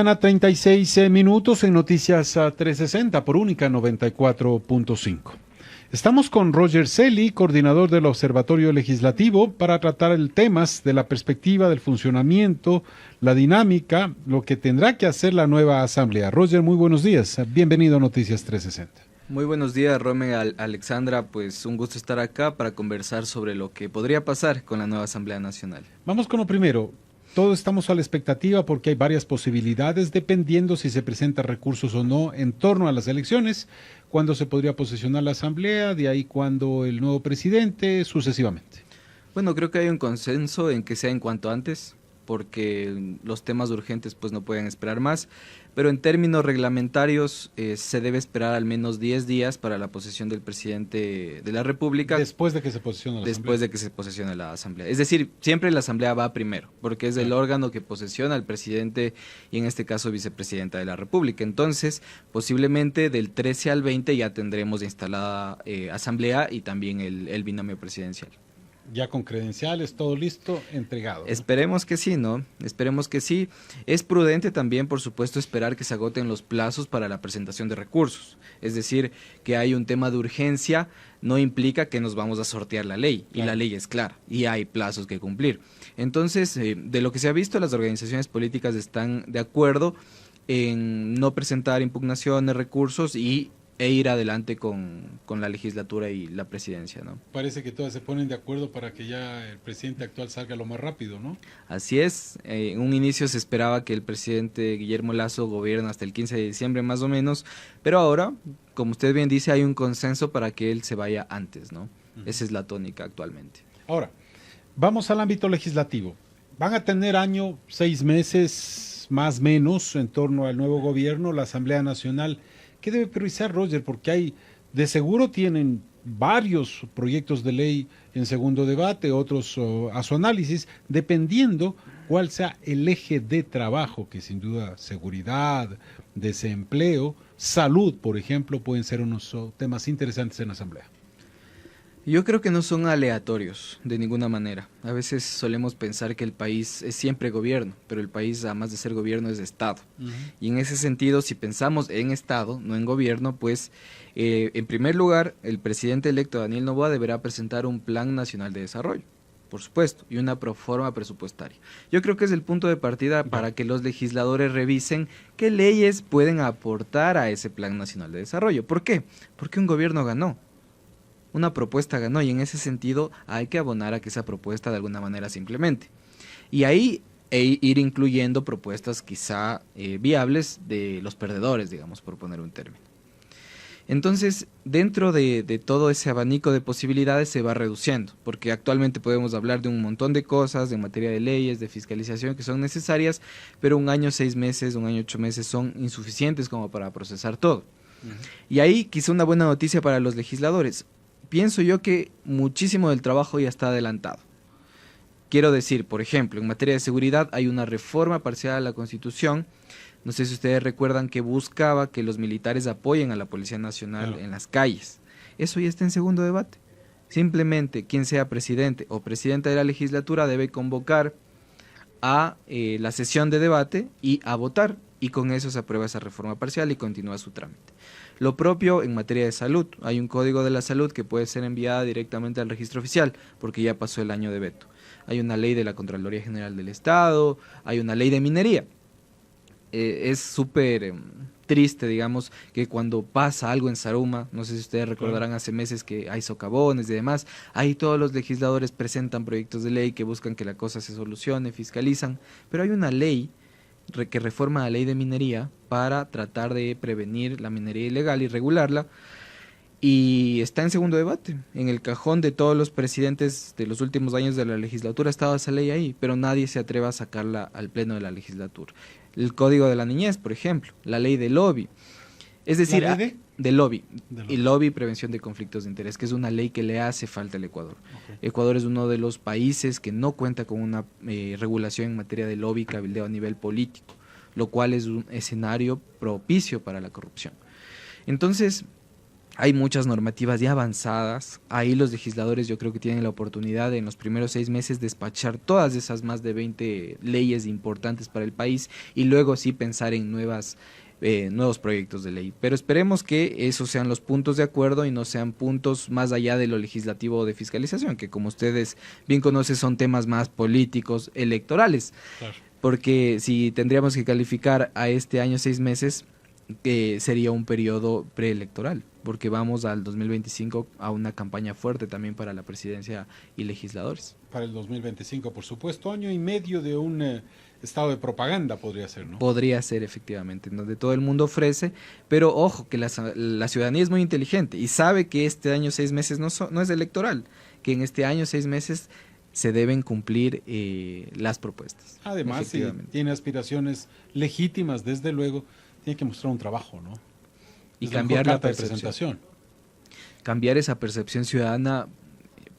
A 36 minutos en Noticias 360 por Única 94.5. Estamos con Roger Celi, coordinador del Observatorio Legislativo, para tratar el temas de la perspectiva del funcionamiento, la dinámica, lo que tendrá que hacer la nueva Asamblea. Roger, muy buenos días. Bienvenido a Noticias 360. Muy buenos días, Rome, Alexandra. Pues un gusto estar acá para conversar sobre lo que podría pasar con la nueva Asamblea Nacional. Vamos con lo primero. Todos estamos a la expectativa porque hay varias posibilidades dependiendo si se presentan recursos o no en torno a las elecciones, cuándo se podría posesionar la Asamblea, de ahí cuándo el nuevo presidente, sucesivamente. Bueno, creo que hay un consenso en que sea en cuanto antes, porque los temas urgentes pues no pueden esperar más, pero en términos reglamentarios se debe esperar al menos 10 días para la posesión del presidente de la República. Después de que se posesione la Asamblea. Después de que se posesione la Asamblea. Es decir, siempre la Asamblea va primero, porque es el órgano que posesiona al presidente y en este caso vicepresidenta de la República. Entonces, posiblemente del 13 al 20 ya tendremos instalada Asamblea y también el binomio presidencial. Ya con credenciales, todo listo, entregado, ¿no? Esperemos que sí, ¿no? Esperemos que sí. Es prudente también, por supuesto, esperar que se agoten los plazos para la presentación de recursos. Es decir, que hay un tema de urgencia no implica que nos vamos a sortear la ley, y la ley es clara, y hay plazos que cumplir. Entonces, de lo que se ha visto, las organizaciones políticas están de acuerdo en no presentar impugnaciones, recursos e ir adelante con la legislatura y la presidencia, ¿no? Parece que todas se ponen de acuerdo para que ya el presidente actual salga lo más rápido, ¿no? Así es, en un inicio se esperaba que el presidente Guillermo Lasso gobierne hasta el 15 de diciembre más o menos, pero ahora, como usted bien dice, hay un consenso para que él se vaya antes, ¿no? Esa es la tónica actualmente. Ahora, vamos al ámbito legislativo. Van a tener 6 meses más o menos en torno al nuevo gobierno, la Asamblea Nacional. ¿Qué debe priorizar, Roger? Porque de seguro tienen varios proyectos de ley en segundo debate, otros a su análisis, dependiendo cuál sea el eje de trabajo, que sin duda seguridad, desempleo, salud, por ejemplo, pueden ser unos temas interesantes en la Asamblea. Yo creo que no son aleatorios de ninguna manera. A veces solemos pensar que el país es siempre gobierno, pero el país, además de ser gobierno, es Estado. Y en ese sentido, si pensamos en Estado, no en gobierno, pues en primer lugar, el presidente electo Daniel Noboa deberá presentar un Plan Nacional de Desarrollo, por supuesto, y una proforma presupuestaria. Yo creo que es el punto de partida para que los legisladores revisen qué leyes pueden aportar a ese Plan Nacional de Desarrollo. ¿Por qué? Porque un gobierno ganó. Una propuesta ganó y en ese sentido hay que abonar a que esa propuesta de alguna manera se implemente. Y ahí ir incluyendo propuestas quizá viables de los perdedores, digamos, por poner un término. Entonces, dentro de todo ese abanico de posibilidades se va reduciendo, porque actualmente podemos hablar de un montón de cosas, en materia de leyes, de fiscalización que son necesarias, pero 1 año, 6 meses, 1 año, 8 meses son insuficientes como para procesar todo. Y ahí quizá una buena noticia para los legisladores. Pienso yo que muchísimo del trabajo ya está adelantado. Quiero decir, por ejemplo, en materia de seguridad hay una reforma parcial a la Constitución. No sé si ustedes recuerdan que buscaba que los militares apoyen a la Policía Nacional en las calles. Eso ya está en segundo debate. Simplemente quien sea presidente o presidenta de la legislatura debe convocar a la sesión de debate y a votar. Y con eso se aprueba esa reforma parcial y continúa su trámite. Lo propio en materia de salud. Hay un código de la salud que puede ser enviada directamente al registro oficial porque ya pasó el año de veto. Hay una ley de la Contraloría General del Estado, hay una ley de minería. Es súper triste, digamos, que cuando pasa algo en Zaruma, no sé si ustedes recordarán hace meses que hay socavones y demás, ahí todos los legisladores presentan proyectos de ley que buscan que la cosa se solucione, fiscalizan, pero hay una ley que reforma la ley de minería para tratar de prevenir la minería ilegal y regularla, y está en segundo debate. En el cajón de todos los presidentes de los últimos años de la legislatura estaba esa ley ahí, pero nadie se atreve a sacarla al pleno de la legislatura. El Código de la Niñez, por ejemplo, la ley del lobby. Es decir, del lobby. Y lobby y prevención de conflictos de interés, que es una ley que le hace falta al Ecuador. Ecuador es uno de los países que no cuenta con una regulación en materia de lobby y cabildeo a nivel político, lo cual es un escenario propicio para la corrupción. Entonces, Hay muchas normativas ya avanzadas. Ahí los legisladores yo creo que tienen la oportunidad de en los primeros 6 meses despachar todas esas más de 20 leyes importantes para el país y luego sí pensar en nuevos proyectos de ley. Pero esperemos que esos sean los puntos de acuerdo y no sean puntos más allá de lo legislativo o de fiscalización, que como ustedes bien conocen son temas más políticos, electorales. Claro. Porque si tendríamos que calificar a este año 6 meses, sería un periodo preelectoral, porque vamos al 2025 a una campaña fuerte también para la presidencia y legisladores. Para el 2025, por supuesto, año y medio de un estado de propaganda podría ser, ¿no? Podría ser, efectivamente, donde todo el mundo ofrece, pero ojo, que la ciudadanía es muy inteligente y sabe que este año 6 meses no es electoral, que en este año 6 meses se deben cumplir las propuestas. Además, si tiene aspiraciones legítimas, desde luego, tiene que mostrar un trabajo, ¿no? Y cambiar la presentación. Cambiar esa percepción ciudadana,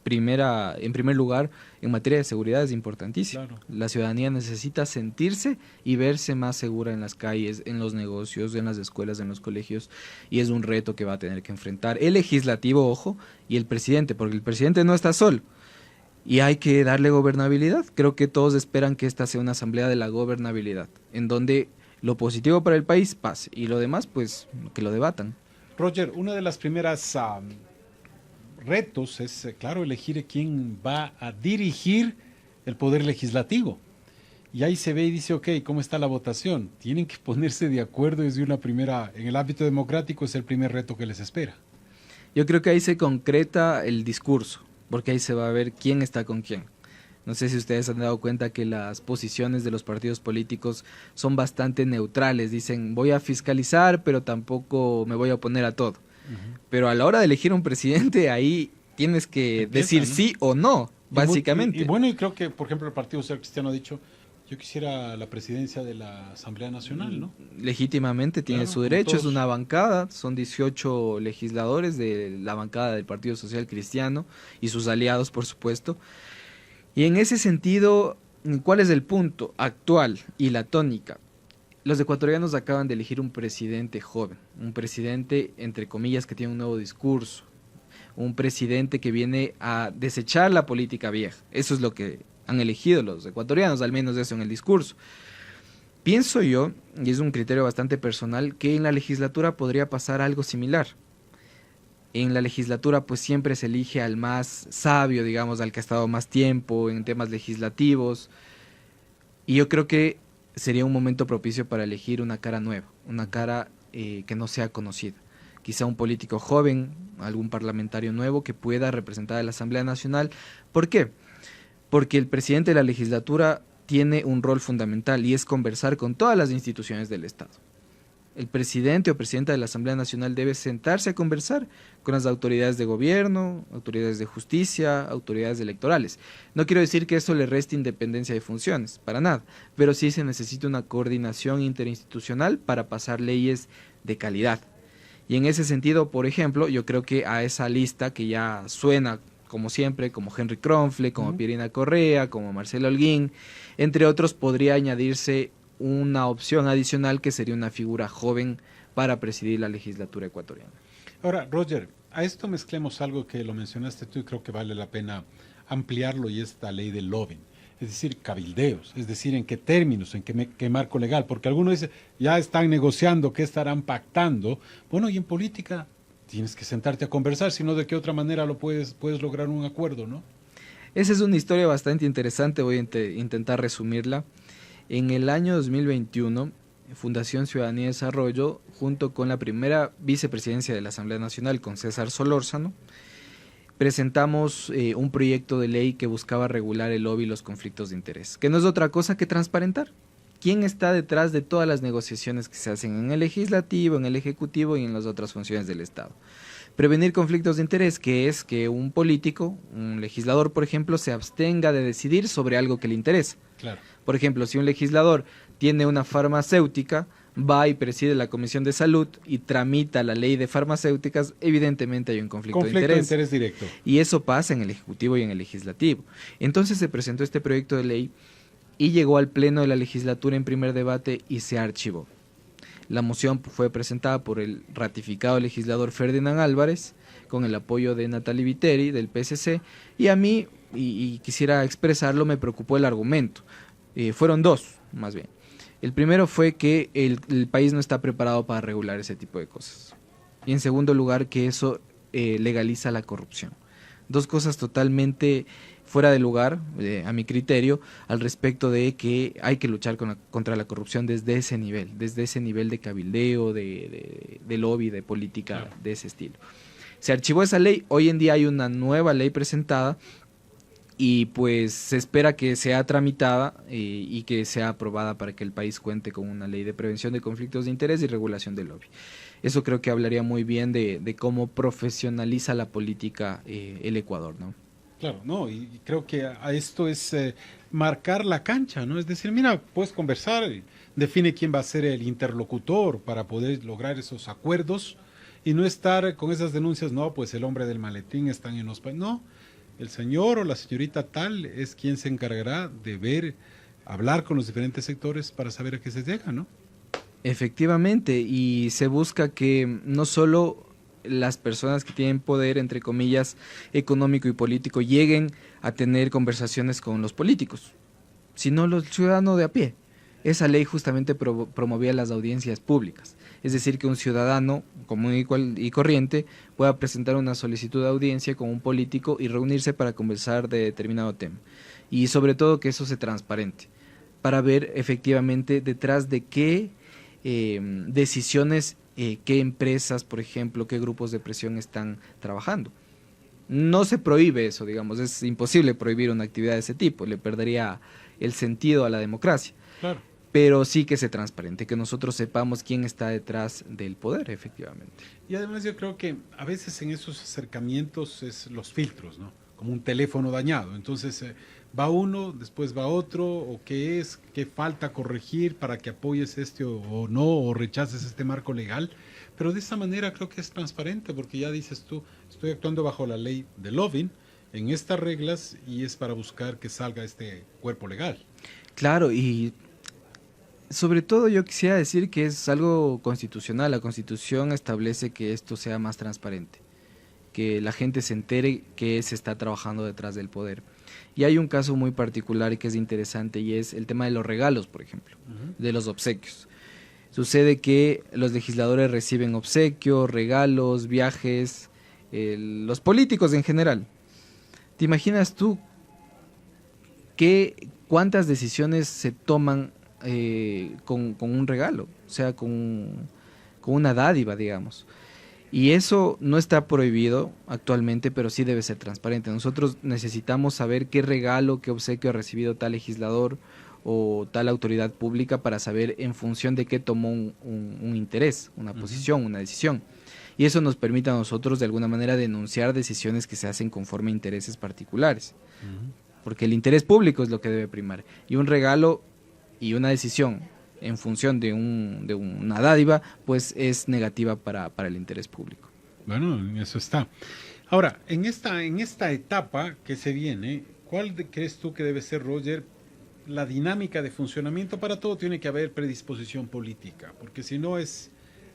en primer lugar, en materia de seguridad es importantísimo. Claro. La ciudadanía necesita sentirse y verse más segura en las calles, en los negocios, en las escuelas, en los colegios, y es un reto que va a tener que enfrentar el legislativo, ojo, y el presidente, porque el presidente no está solo. Y hay que darle gobernabilidad. Creo que todos esperan que esta sea una asamblea de la gobernabilidad, en donde lo positivo para el país pase y lo demás pues que lo debatan. Roger, una de las primeras retos es, claro, elegir quién va a dirigir el poder legislativo. Y ahí se ve y dice, ok, ¿cómo está la votación? Tienen que ponerse de acuerdo desde una primera, en el ámbito democrático es el primer reto que les espera. Yo creo que ahí se concreta el discurso, porque ahí se va a ver quién está con quién. No sé si ustedes han dado cuenta que las posiciones de los partidos políticos son bastante neutrales. Dicen, voy a fiscalizar, pero tampoco me voy a oponer a todo. Pero a la hora de elegir un presidente, ahí tienes que decir, ¿no?, sí o no, básicamente. Y bueno, y creo que, por ejemplo, el Partido Social Cristiano ha dicho, yo quisiera la presidencia de la Asamblea Nacional, ¿no? Legítimamente tiene su derecho, es una bancada, son 18 legisladores de la bancada del Partido Social Cristiano y sus aliados, por supuesto. Y en ese sentido, ¿cuál es el punto actual y la tónica? Los ecuatorianos acaban de elegir un presidente joven, un presidente, entre comillas, que tiene un nuevo discurso, un presidente que viene a desechar la política vieja. Eso es lo que han elegido los ecuatorianos, al menos eso en el discurso. Pienso yo, y es un criterio bastante personal, que en la legislatura podría pasar algo similar. En la legislatura pues siempre se elige al más sabio, digamos, al que ha estado más tiempo en temas legislativos, y yo creo que sería un momento propicio para elegir una cara nueva, una cara que no sea conocida. Quizá un político joven, algún parlamentario nuevo que pueda representar a la Asamblea Nacional. ¿Por qué? Porque el presidente de la legislatura tiene un rol fundamental y es conversar con todas las instituciones del Estado. El presidente o presidenta de la Asamblea Nacional debe sentarse a conversar con las autoridades de gobierno, autoridades de justicia, autoridades electorales. No quiero decir que eso le reste independencia de funciones, para nada, pero sí se necesita una coordinación interinstitucional para pasar leyes de calidad. Y en ese sentido, por ejemplo, yo creo que a esa lista que ya suena como siempre, como Henry Kronfle, como Pierina Correa, como Marcelo Holguín, entre otros, podría añadirse una opción adicional que sería una figura joven para presidir la legislatura ecuatoriana. Ahora, Roger, a esto mezclemos algo que lo mencionaste tú y creo que vale la pena ampliarlo, y es la ley del lobbying, es decir, cabildeos, es decir, en qué términos, en qué marco legal, porque algunos dicen, ya están negociando, ¿qué estarán pactando? Bueno, y en política tienes que sentarte a conversar, si no, ¿de qué otra manera lo puedes lograr un acuerdo, no? Esa es una historia bastante interesante, voy a intentar resumirla. En el año 2021, Fundación Ciudadanía y Desarrollo, junto con la primera vicepresidencia de la Asamblea Nacional, con César Solórzano, presentamos un proyecto de ley que buscaba regular el lobby y los conflictos de interés, que no es otra cosa que transparentar quién está detrás de todas las negociaciones que se hacen en el legislativo, en el ejecutivo y en las otras funciones del Estado. Prevenir conflictos de interés, que es que un político, un legislador, por ejemplo, se abstenga de decidir sobre algo que le interesa. Claro. Por ejemplo, si un legislador tiene una farmacéutica, va y preside la Comisión de Salud y tramita la ley de farmacéuticas, evidentemente hay un conflicto de interés directo. Y eso pasa en el Ejecutivo y en el Legislativo. Entonces se presentó este proyecto de ley y llegó al Pleno de la legislatura en primer debate y se archivó. La moción fue presentada por el ratificado legislador Ferdinand Álvarez, con el apoyo de Natalie Viteri, del PSC, y a mí, y quisiera expresarlo, me preocupó el argumento. Fueron dos, más bien. El primero fue que el país no está preparado para regular ese tipo de cosas. Y en segundo lugar, que eso legaliza la corrupción. Dos cosas totalmente fuera de lugar, a mi criterio, al respecto de que hay que luchar contra la corrupción desde ese nivel de cabildeo, de lobby, de política, claro, de ese estilo. Se archivó esa ley, hoy en día hay una nueva ley presentada y pues se espera que sea tramitada y que sea aprobada para que el país cuente con una ley de prevención de conflictos de interés y regulación del lobby. Eso creo que hablaría muy bien de cómo profesionaliza la política el Ecuador, ¿no? Claro, no, y creo que a esto es marcar la cancha, ¿no? Es decir, mira, puedes conversar, define quién va a ser el interlocutor para poder lograr esos acuerdos y no estar con esas denuncias, no, pues el hombre del maletín está en los países, no, el señor o la señorita tal es quien se encargará de ver, hablar con los diferentes sectores para saber a qué se llega, ¿no? Efectivamente, y se busca que no solo las personas que tienen poder, entre comillas, económico y político, lleguen a tener conversaciones con los políticos, sino los ciudadanos de a pie. Esa ley justamente promovía las audiencias públicas, es decir, que un ciudadano común y corriente pueda presentar una solicitud de audiencia con un político y reunirse para conversar de determinado tema. Y sobre todo que eso sea transparente, para ver efectivamente detrás de qué decisiones, qué empresas, por ejemplo, qué grupos de presión están trabajando. No se prohíbe eso, digamos, es imposible prohibir una actividad de ese tipo, le perdería el sentido a la democracia. Claro. Pero sí que sea transparente, que nosotros sepamos quién está detrás del poder, efectivamente. Y además yo creo que a veces en esos acercamientos es los filtros, ¿no? Como un teléfono dañado. Entonces va uno, después va otro, o qué es, qué falta corregir para que apoyes o no, o rechaces este marco legal. Pero de esta manera creo que es transparente, porque ya dices tú, estoy actuando bajo la ley de Lovin, en estas reglas, y es para buscar que salga este cuerpo legal. Claro, y sobre todo yo quisiera decir que es algo constitucional. La Constitución establece que esto sea más transparente, que la gente se entere que se está trabajando detrás del poder. Y hay un caso muy particular y que es interesante, y es el tema de los regalos, por ejemplo, de los obsequios. Sucede que los legisladores reciben obsequios, regalos, viajes, los políticos en general. ¿Te imaginas tú cuántas decisiones se toman con un regalo? O sea, con una dádiva, digamos. Y eso no está prohibido actualmente, pero sí debe ser transparente. Nosotros necesitamos saber qué regalo, qué obsequio ha recibido tal legislador o tal autoridad pública para saber en función de qué tomó un interés, una posición, una decisión. Y eso nos permite a nosotros de alguna manera denunciar decisiones que se hacen conforme a intereses particulares. Porque el interés público es lo que debe primar. Y un regalo y una decisión en función de una dádiva, pues es negativa para el interés público. Bueno, eso está. Ahora, en esta etapa que se viene, ¿cuál crees tú que debe ser, Roger, la dinámica de funcionamiento? Para todo tiene que haber predisposición política, porque si no es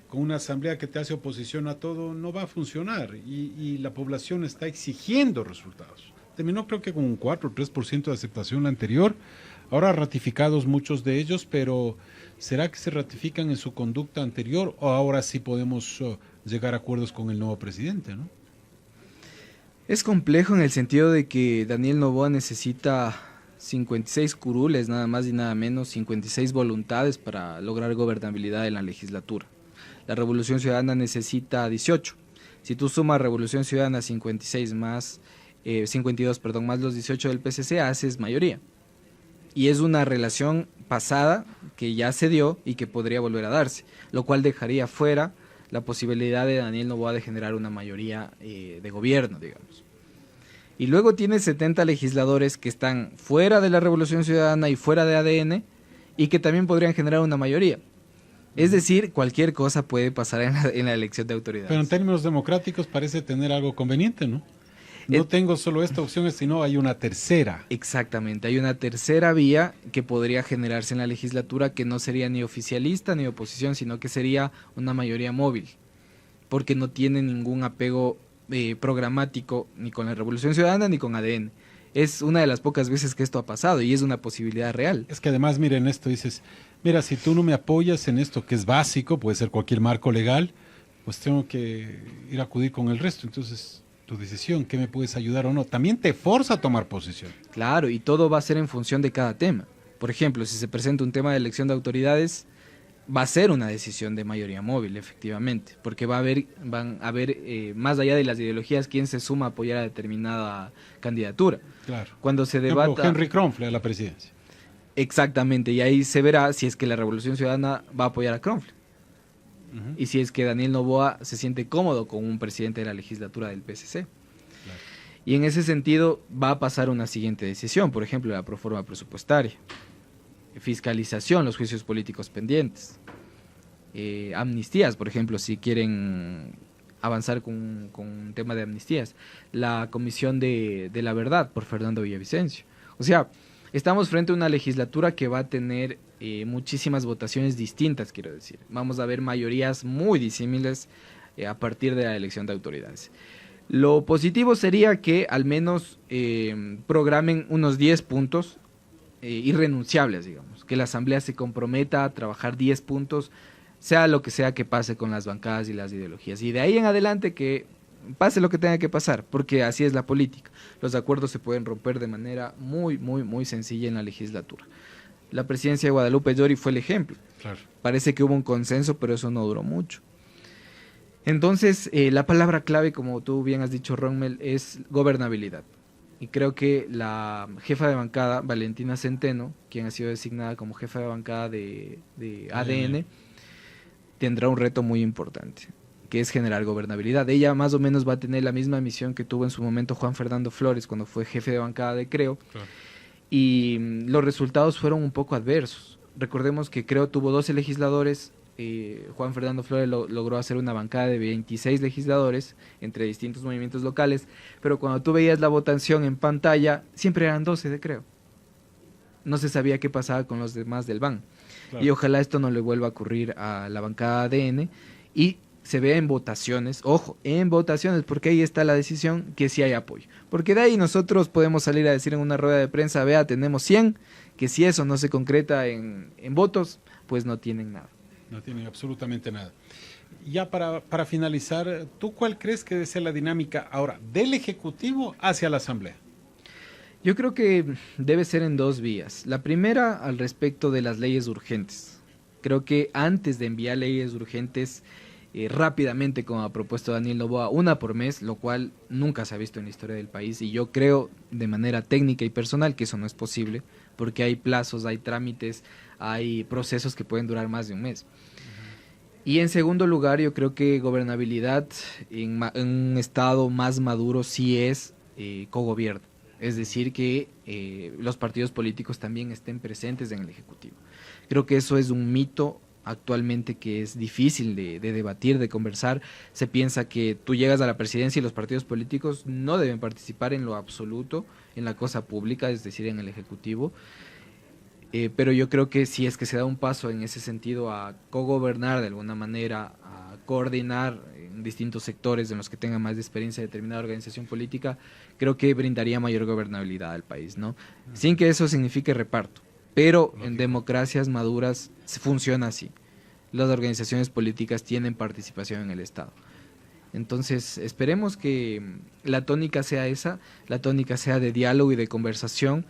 con una asamblea que te hace oposición a todo, no va a funcionar, y la población está exigiendo resultados. Terminó creo que con un 4 o 3% de aceptación la anterior, ahora ratificados muchos de ellos, pero ¿será que se ratifican en su conducta anterior o ahora sí podemos llegar a acuerdos con el nuevo presidente, ¿no? Es complejo en el sentido de que Daniel Noboa necesita 56 curules, nada más y nada menos, 56 voluntades para lograr gobernabilidad en la legislatura. La Revolución Ciudadana necesita 18. Si tú sumas Revolución Ciudadana 52 más los 18 del PCC, haces mayoría. Y es una relación pasada que ya se dio y que podría volver a darse, lo cual dejaría fuera la posibilidad de Daniel Noboa de generar una mayoría de gobierno, digamos. Y luego tiene 70 legisladores que están fuera de la Revolución Ciudadana y fuera de ADN y que también podrían generar una mayoría. Es decir, cualquier cosa puede pasar en la elección de autoridades. Pero en términos democráticos parece tener algo conveniente, ¿no? No tengo solo esta opción, sino hay una tercera. Exactamente, hay una tercera vía que podría generarse en la legislatura que no sería ni oficialista ni oposición, sino que sería una mayoría móvil, porque no tiene ningún apego programático ni con la Revolución Ciudadana ni con ADN. Es una de las pocas veces que esto ha pasado y es una posibilidad real. Es que además, miren esto, dices, mira, si tú no me apoyas en esto que es básico, puede ser cualquier marco legal, pues tengo que ir a acudir con el resto. Entonces, tu decisión, ¿qué me puedes ayudar o no? También te forza a tomar posición. Claro, y todo va a ser en función de cada tema. Por ejemplo, si se presenta un tema de elección de autoridades, va a ser una decisión de mayoría móvil, efectivamente, porque van a haber más allá de las ideologías, quién se suma a apoyar a determinada candidatura. Claro. Cuando se Por ejemplo, debata... Henry Kronfle a la presidencia. Exactamente, y ahí se verá si es que la Revolución Ciudadana va a apoyar a Kronfle. Y si es que Daniel Noboa se siente cómodo con un presidente de la legislatura del PSC. Claro. Y en ese sentido va a pasar una siguiente decisión, por ejemplo, la proforma presupuestaria, fiscalización, los juicios políticos pendientes, amnistías, por ejemplo, si quieren avanzar con un tema de amnistías, la Comisión de la Verdad por Fernando Villavicencio. O sea, estamos frente a una legislatura que va a tener muchísimas votaciones distintas, quiero decir. Vamos a ver mayorías muy disímiles a partir de la elección de autoridades. Lo positivo sería que al menos programen unos 10 puntos irrenunciables, digamos. Que la Asamblea se comprometa a trabajar 10 puntos, sea lo que sea que pase con las bancadas y las ideologías. Y de ahí en adelante que pase lo que tenga que pasar, porque así es la política. Los acuerdos se pueden romper de manera muy, muy, muy sencilla en la legislatura. La presidencia de Guadalupe Llori fue el ejemplo. Claro. Parece que hubo un consenso, pero eso no duró mucho. Entonces, la palabra clave, como tú bien has dicho, Rommel, es gobernabilidad. Y creo que la jefa de bancada, Valentina Centeno, quien ha sido designada como jefa de bancada de ADN, tendrá un reto muy importante, que es generar gobernabilidad. Ella más o menos va a tener la misma misión que tuvo en su momento Juan Fernando Flores cuando fue jefe de bancada de Creo. Claro. Y los resultados fueron un poco adversos. Recordemos que Creo tuvo 12 legisladores, Juan Fernando Flores logró hacer una bancada de 26 legisladores entre distintos movimientos locales, pero cuando tú veías la votación en pantalla, siempre eran 12 de Creo. No se sabía qué pasaba con los demás del BAN. Claro. Y ojalá esto no le vuelva a ocurrir a la bancada ADN y se vea en votaciones, ojo, en votaciones, porque ahí está la decisión que sí hay apoyo. Porque de ahí nosotros podemos salir a decir en una rueda de prensa, vea, tenemos 100, que si eso no se concreta en votos, pues no tienen nada. No tienen absolutamente nada. Ya para finalizar, ¿tú cuál crees que debe ser la dinámica ahora del Ejecutivo hacia la Asamblea? Yo creo que debe ser en dos vías. La primera, al respecto de las leyes urgentes. Creo que antes de enviar leyes urgentes rápidamente, como ha propuesto Daniel Noboa, una por mes, lo cual nunca se ha visto en la historia del país, y yo creo de manera técnica y personal que eso no es posible, porque hay plazos, hay trámites, hay procesos que pueden durar más de un mes. Y en segundo lugar, yo creo que gobernabilidad en un estado más maduro sí es cogobierno. Es decir, que los partidos políticos también estén presentes en el Ejecutivo. Creo que eso es un mito actualmente que es difícil de debatir, de conversar. Se piensa que tú llegas a la presidencia y los partidos políticos no deben participar en lo absoluto en la cosa pública, es decir, en el Ejecutivo. Pero yo creo que si es que se da un paso en ese sentido a cogobernar de alguna manera, a coordinar en distintos sectores en los que tengan más de experiencia de determinada organización política, creo que brindaría mayor gobernabilidad al país, ¿no? Sin que eso signifique reparto. Pero en democracias maduras funciona así. Las organizaciones políticas tienen participación en el Estado. Entonces, esperemos que la tónica sea esa, la tónica sea de diálogo y de conversación.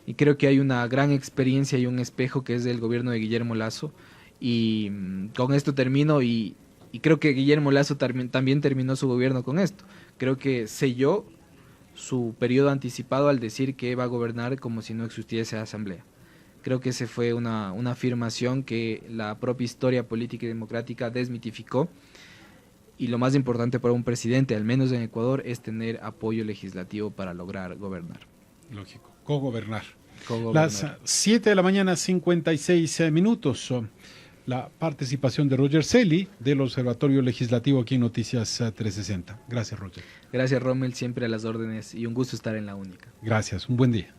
Y creo que hay una gran experiencia y un espejo que es del gobierno de Guillermo Lasso. Y con esto termino y creo que Guillermo Lasso también terminó su gobierno con esto. Creo que selló su periodo anticipado al decir que va a gobernar como si no existiese asamblea. Creo que esa fue una afirmación que la propia historia política y democrática desmitificó. Y lo más importante para un presidente, al menos en Ecuador, es tener apoyo legislativo para lograr gobernar. Lógico, cogobernar. Las 7 de la mañana, 56 minutos. la participación de Roger Celi del Observatorio Legislativo aquí en Noticias 360. Gracias, Roger. Gracias, Rommel, siempre a las órdenes y un gusto estar en la única. Gracias, un buen día.